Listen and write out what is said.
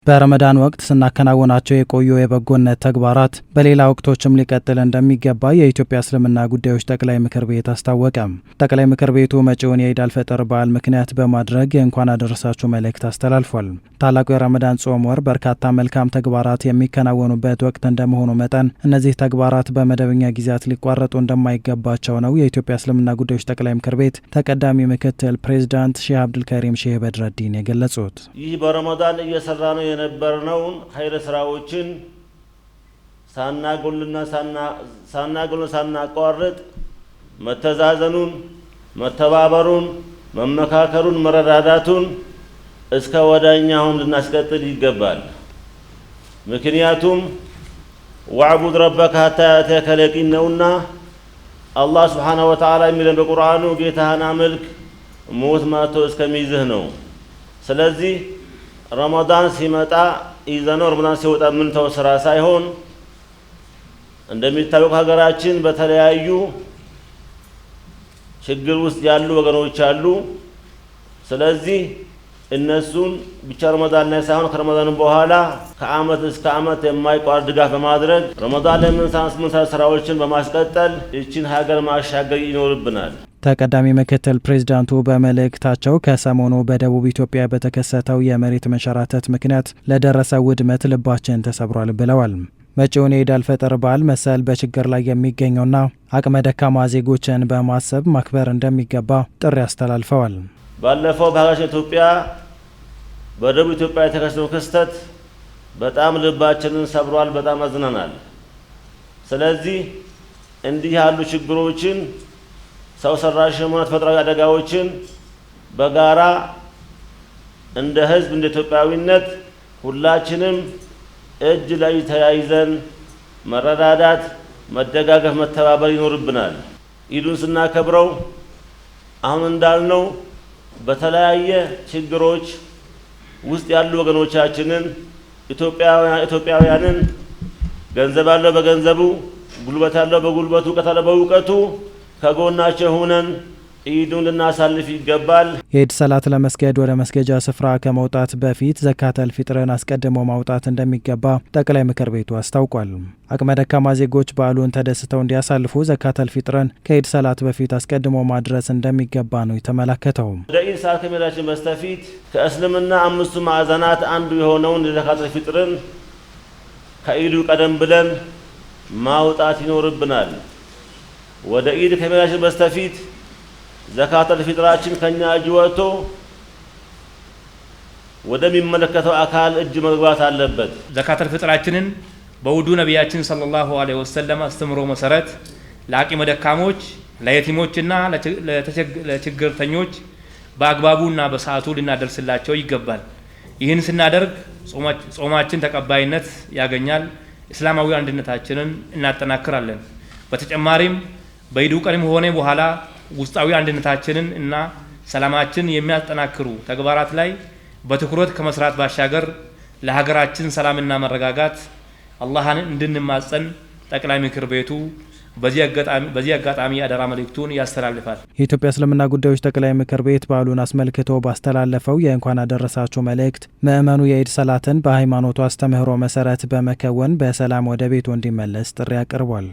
በረመዳን ወቅት ስናከናውናቸው የቆዩ የበጎነት ተግባራት በሌላ ወቅቶችም ሊቀጥል እንደሚገባ የኢትዮጵያ እስልምና ጉዳዮች ጠቅላይ ምክር ቤት አስታወቀ። ጠቅላይ ምክር ቤቱ መጪውን የኢድ አልፈጥር በዓል ምክንያት በማድረግ የእንኳን አደረሳችሁ መልእክት አስተላልፏል። ታላቁ የረመዳን ጾም ወር በርካታ መልካም ተግባራት የሚከናወኑበት ወቅት እንደመሆኑ መጠን እነዚህ ተግባራት በመደበኛ ጊዜያት ሊቋረጡ እንደማይገባቸው ነው የኢትዮጵያ እስልምና ጉዳዮች ጠቅላይ ምክር ቤት ተቀዳሚ ምክትል ፕሬዝዳንት ሼህ አብዱልከሪም ሼህ በድረዲን የገለጹት። ይህ በረመዳን እየሰራ ነው የነበርነውን ኸይር ስራዎችን ሳናጎልና ሳናቋርጥ መተዛዘኑን፣ መተባበሩን፣ መመካከሩን፣ መረዳዳቱን እስከ ወዳኛውን ልናስቀጥል ይገባል። ምክንያቱም ወዕቡድ ረበከ ሐታ ያእቲየከ ልየቂን ነውና አላህ ሱብሓነሁ ወተዓላ የሚለን በቁርአኑ ጌታህን አምልክ ሞት መጥቶ እስከሚይዝህ ነው። ስለዚህ ረመዳን ሲመጣ ይዘነው ረመዳን ሲወጣ የምንተው ስራ ሳይሆን እንደሚታወቅ ሀገራችን በተለያዩ ችግር ውስጥ ያሉ ወገኖች አሉ። ስለዚህ እነሱን ብቻ ረመዳን ላይ ሳይሆን ከረመዳን በኋላ ከአመት እስከ አመት የማይቋረጥ ድጋፍ በማድረግ ረመዳን ላይ የምንሰራ ስራዎችን በማስቀጠል ይህችን ሀገር ማሻገር ይኖርብናል። ተቀዳሚ ምክትል ፕሬዝዳንቱ በመልእክታቸው ከሰሞኑ በደቡብ ኢትዮጵያ በተከሰተው የመሬት መንሸራተት ምክንያት ለደረሰው ውድመት ልባችን ተሰብሯል ብለዋል። መጪውን የኢድ አልፈጥር በዓል መሰል በችግር ላይ የሚገኙና አቅመ ደካማ ዜጎችን በማሰብ ማክበር እንደሚገባ ጥሪ አስተላልፈዋል። ባለፈው በሀገራችን ኢትዮጵያ በደቡብ ኢትዮጵያ የተከሰተው ክስተት በጣም ልባችንን ሰብሯል፣ በጣም አዝነናል። ስለዚህ እንዲህ ያሉ ችግሮችን ሰው ሰራሽ ሆነ ተፈጥሯዊ አደጋዎችን በጋራ እንደ ህዝብ እንደ ኢትዮጵያዊነት ሁላችንም እጅ ላይ ተያይዘን መረዳዳት፣ መደጋገፍ፣ መተባበር ይኖርብናል። ኢዱን ስናከብረው አሁን እንዳልነው በተለያየ ችግሮች ውስጥ ያሉ ወገኖቻችንን ኢትዮጵያውያንን ገንዘብ ያለው በገንዘቡ፣ ጉልበት ያለው በጉልበቱ፣ እውቀት ያለው በእውቀቱ ከጎናቸው ሆነን ኢዱን ልናሳልፍ ይገባል። የኢድ ሰላት ለመስገድ ወደ መስገጃ ስፍራ ከመውጣት በፊት ዘካተል ፊጥርን አስቀድሞ ማውጣት እንደሚገባ ጠቅላይ ምክር ቤቱ አስታውቋል። አቅመ ደካማ ዜጎች በዓሉን ተደስተው እንዲያሳልፉ ዘካተል ፊጥርን ከኢድ ሰላት በፊት አስቀድሞ ማድረስ እንደሚገባ ነው የተመላከተው። ወደ ኢድ ሰላት ከመሄዳችን በስተፊት ከእስልምና አምስቱ ማዕዘናት አንዱ የሆነውን ዘካተል ፊጥርን ከኢዱ ቀደም ብለን ማውጣት ይኖርብናል። ወደ ኢድ ከመሄዳችን በስተፊት ዘካተል ፊጥራችን ከኛ እጅ ወጥቶ ወደሚመለከተው አካል እጅ መግባት አለበት። ዘካተል ፊጥራችንን በውዱ ነቢያችን ሰለላሁ ዐለይሂ ወሰለም አስተምሮ መሰረት ለአቅመ ደካሞች፣ ለየቲሞችና ለችግርተኞች በአግባቡና በሰዓቱ ልናደርስላቸው ይገባል። ይህን ስናደርግ ጾማችን ተቀባይነት ያገኛል፣ እስላማዊ አንድነታችንን እናጠናክራለን። በተጨማሪም በኢዱ ቀንም ሆነ በኋላ ውስጣዊ አንድነታችንን እና ሰላማችን የሚያጠናክሩ ተግባራት ላይ በትኩረት ከመስራት ባሻገር ለሀገራችን ሰላምና መረጋጋት አላህን እንድንማጸን ጠቅላይ ምክር ቤቱ በዚህ አጋጣሚ አደራ መልእክቱን ያስተላልፋል። የኢትዮጵያ እስልምና ጉዳዮች ጠቅላይ ምክር ቤት በዓሉን አስመልክቶ ባስተላለፈው የእንኳን አደረሳችሁ መልእክት ምዕመኑ የኢድ ሰላትን በሃይማኖቱ አስተምህሮ መሰረት በመከወን በሰላም ወደ ቤቱ እንዲመለስ ጥሪ አቅርቧል።